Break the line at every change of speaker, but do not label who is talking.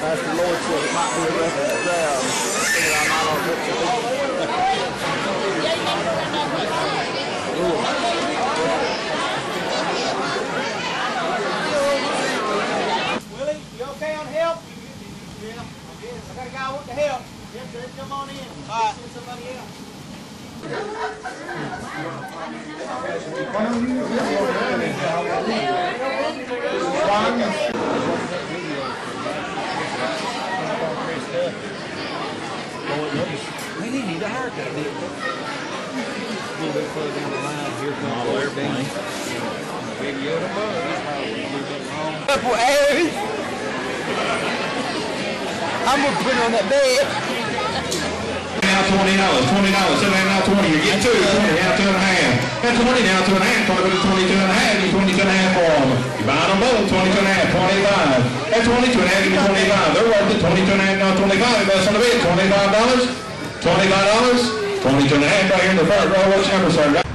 Pastor Lloyd said it might be a reference crowd. I figured I might not look for
Willie, you okay on help? Yeah. I got a guy with the help. Yep, sir. Come on in. All right. Send somebody else.
We need a haircut. A little bit further down the line, here comes the airplane. Big Yoda bug. I'm gonna put it on that bed.
Now $20, $20, $7 now 20. You're getting 2, 20, now 2 and a half. Now 20, now 2 and a half. 22 and a half. You 22 and a half for them. You're buying them both. 22 and a half, 25. At 22 and a half, give me 25. They're worth it. 22 and a half, now 25. That's on the bid. $25, $25, 22 and a half right here in the front row. What's your number, sir?